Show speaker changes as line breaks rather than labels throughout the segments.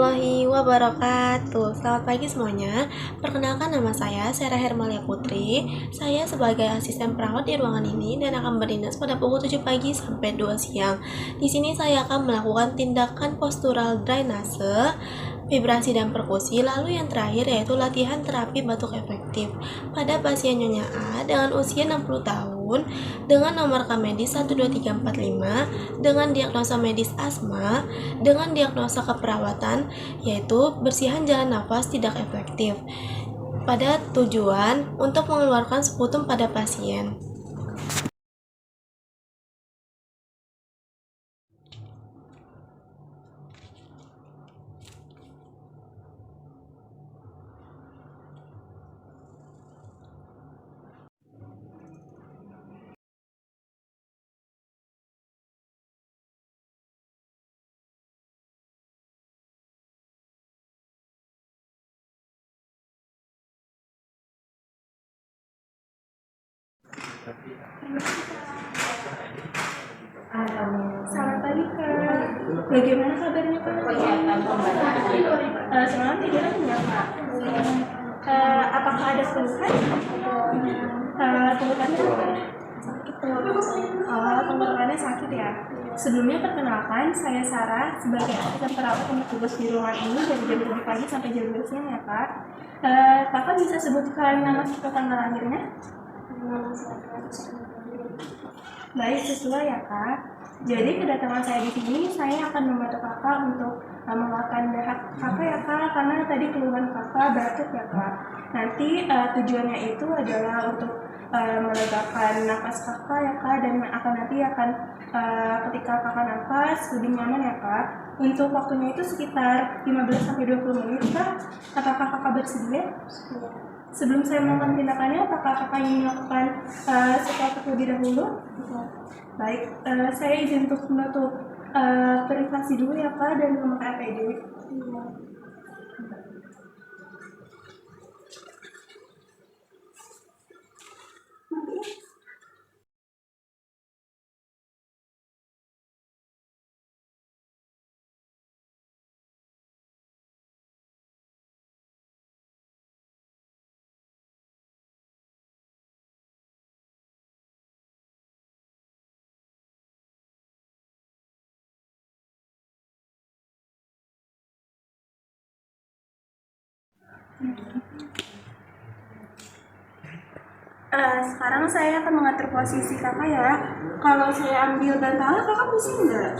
warahmatullahi wabarakatuh. Selamat pagi semuanya. Perkenalkan, nama saya Sarah Hermalia Putri. Saya sebagai asisten perawat di ruangan ini dan akan berdinas pada pukul 7 pagi sampai 2 siang. Di sini saya akan melakukan tindakan postural drainase, vibrasi dan perkusi, lalu yang terakhir yaitu latihan terapi batuk efektif pada pasien Nyonya A dengan usia 60 tahun dengan nomor rekam medis 12345 dengan diagnosa medis asma dengan diagnosa keperawatan yaitu bersihan jalan nafas tidak efektif pada tujuan untuk mengeluarkan sputum pada pasien.
Selamat pagi Kak. Bagaimana kabarnya Kak? Semalam tidurnya kenyang Kak. Apakah ada keluhan? Tenggorokannya sakit. Tenggorokannya sakit ya. Sebelumnya perkenalkan, saya Sarah sebagai asisten perawat yang bertugas di ruangan ini dari jam 7 pagi sampai jam 2 siang ya Kak. Kakak bisa sebutkan nama serta tanggal lahirnya? Baik, sesuai ya Kak. Jadi kedatangan saya di sini, saya akan membantu Kakak untuk mengeluarkan dahak Kakak ya Kak, karena tadi keluhan Kakak batuk ya Kak. Nanti tujuannya itu adalah untuk melegakan nafas Kakak ya Kak, dan akan ketika Kakak nafas lebih nyaman ya Kak. Untuk waktunya itu sekitar 15-20 menit Kak. Apakah Kakak bersedia? Sebelum saya melakukan tindakannya, apakah Kakak ingin melakukan sesuatu terlebih dahulu? Baik, saya izin untuk menutup privasi dulu ya Kak, dan memakai APD. Sekarang saya akan mengatur posisi Kakak ya. Kalau saya ambil bantalan, Kakak pusing nggak?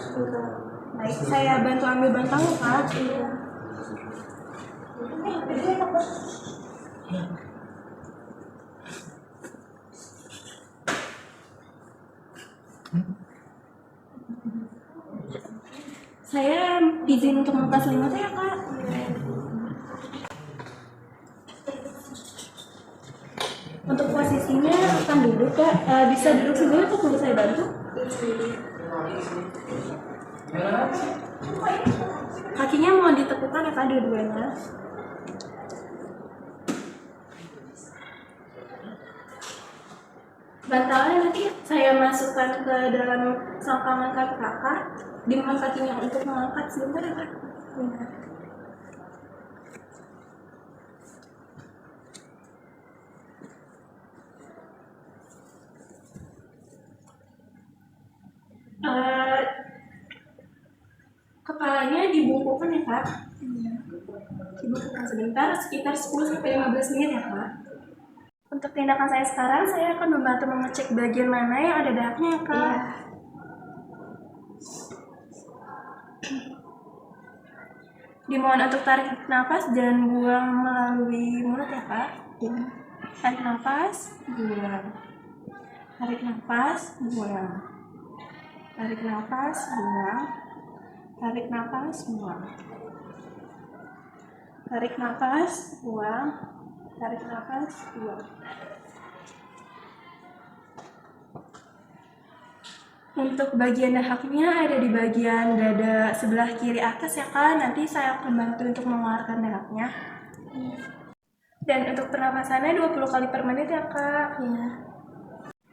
Baik, saya bantu ambil bantalan Kak. Saya izin untuk membuka selimutnya ya Kak. Untuk posisinya akan duduk Kak. Bisa duduk sendiri atau perlu saya bantu? Kakinya mau ditekukan ya Kak, dua-duanya. Bantalnya nanti saya masukkan ke dalam selangkangan kaki Kakak. Dimohon kakinya untuk mengangkat sebentar ya Kak. Kepalanya dibungkukkan ya Kak. Dibungkukkan sebentar, sekitar 10-15 menit ya Kak. Untuk tindakan saya sekarang, saya akan membantu mengecek bagian mana yang ada dahaknya ya Kak. Dimohon untuk tarik nafas dan buang melalui mulut ya Kak. Tarik nafas, buang. Tarik nafas, buang. Tarik nafas, buang. Tarik nafas, buang. Tarik nafas, buang. Tarik nafas, buang. Untuk bagian dahaknya ada di bagian dada sebelah kiri atas ya Kak. Nanti saya akan bantu untuk mengeluarkan dahaknya. Dan untuk pernapasannya 20 kali per menit ya Kak.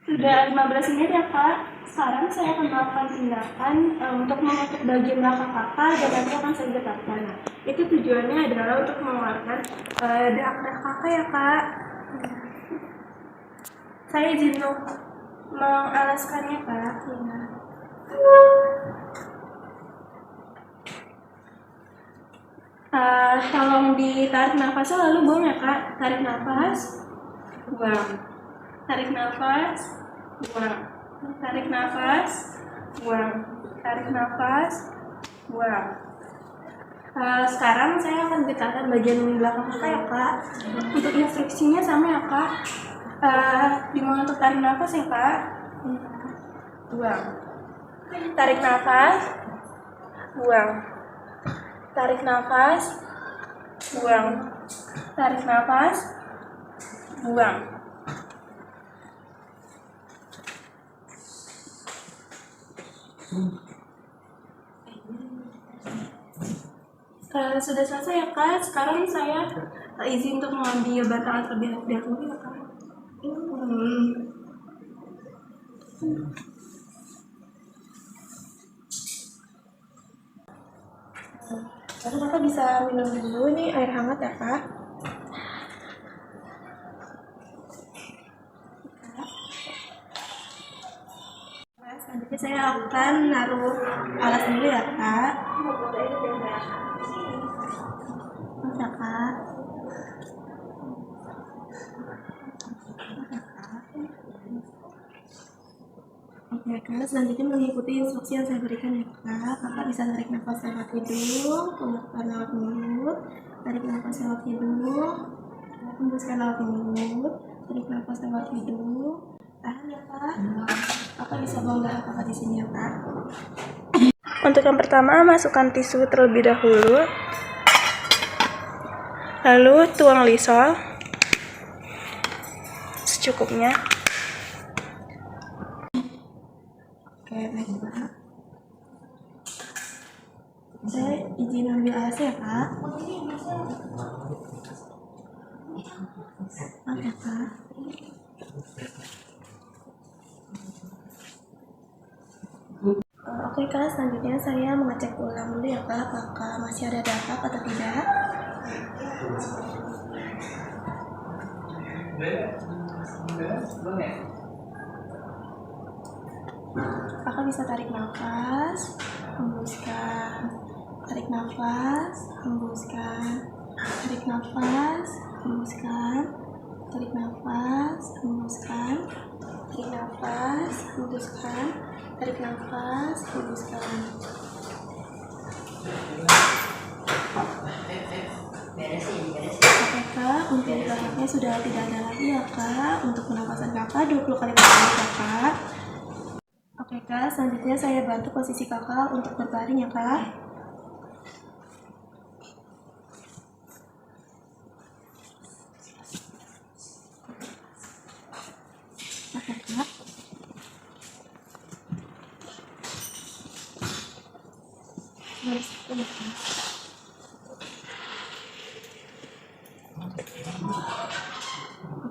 Sudah 15 menit ya Kak. Sekarang saya akan melakukan tindakan untuk menutup bagian belakang Kakak dan nanti akan saya gerakkan. Itu tujuannya adalah untuk mengeluarkan dahak-dahak kakak ya kak. Saya izin untuk mengalaskannya kak. Tolong ditarik nafasnya lalu buang ya kak. Tarik nafas, buang. Tarik nafas, buang. Tarik nafas, buang. Tarik nafas, buang. Sekarang saya akan getarkan bagian belakang kakak ya kak. Untuk instruksinya sama ya kak. Dimulai untuk tarik nafas ya kak. Buang. Tarik nafas, buang. Tarik nafas, buang. Tarik nafas, buang. Sudah selesai ya kak. Sekarang saya izin untuk mengambil bantalan terlebih dahulu ya kak. Lalu kakak bisa minum dulu nih air hangat ya kak. Selanjutnya saya akan naruh alas dulu ya kak. Ya kak. Oke kak, selanjutnya mengikuti instruksi yang saya berikan ya kak. Kakak bisa tarik nafas lewat hidung, hembuskan lewat mulut, tarik nafas lewat hidung, hembuskan lewat mulut, tarik nafas lewat hidung. Tahan ya kak. Kakak bisa buang dahak kakak di sini ya kak. Untuk yang pertama, masukkan tisu terlebih dahulu. Lalu tuang lisol secukupnya. Oke, baik kak. Saya izin ambil alas ya kak. Oke kak. Oke kak, selanjutnya saya mengecek ulang dulu ya kak, apakah masih ada dahak atau tidak. Kakak bisa tarik nafas, hembuskan, tarik nafas, hembuskan, tarik nafas, hembuskan, tarik nafas, hembuskan, tarik nafas, hembuskan, tarik nafas, hembuskan. Oke kak, untuk dahaknya sudah tidak ada lagi ya kak. Untuk pernapasan kakak 20 kali per menit ya kak. Oke kak, selanjutnya saya bantu posisi kakak untuk berbaring ya kak. Oke kak.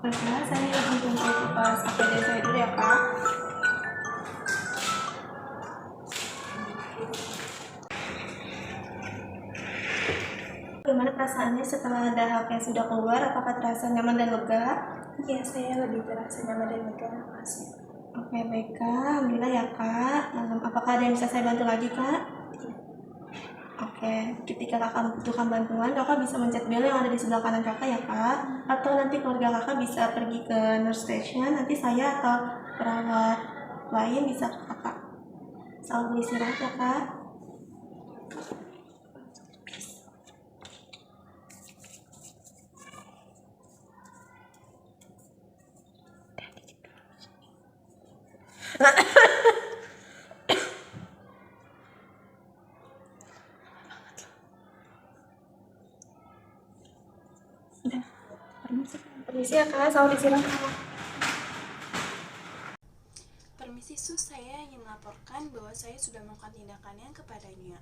Oke kak, saya izin untuk kupas APD saya dulu ya kak. Bagaimana perasaannya setelah dahaknya sudah keluar? Apakah terasa nyaman dan lega?
Iya, saya lebih terasa nyaman dan lega nafasnya.
Oke, baik kak. Alhamdulillah ya kak. Apakah ada yang bisa saya bantu lagi kak? Oke, ketika kakak membutuhkan bantuan, kakak bisa mencet bel yang ada di sebelah kanan kakak ya kak. Atau nanti keluarga kakak bisa pergi ke nurse station. Nanti saya atau perawat lain bisa ke kakak. Selalu istirahat ya kak. Udah, permisi ya kak, selalu istirahat.
Permisi sus, saya ingin melaporkan bahwa saya sudah melakukan tindakannya kepadanya.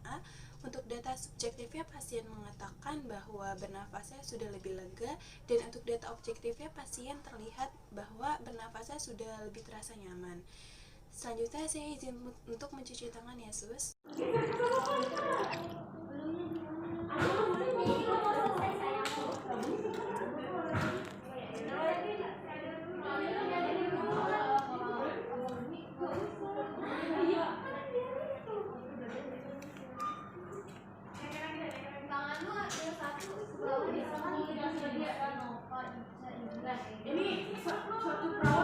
Untuk data subjektifnya pasien mengatakan bahwa bernafasnya sudah lebih lega, dan untuk data objektifnya pasien terlihat bahwa bernafasnya sudah lebih terasa nyaman. Selanjutnya saya izin untuk mencuci tangan ya sus.
Ini suatu perawat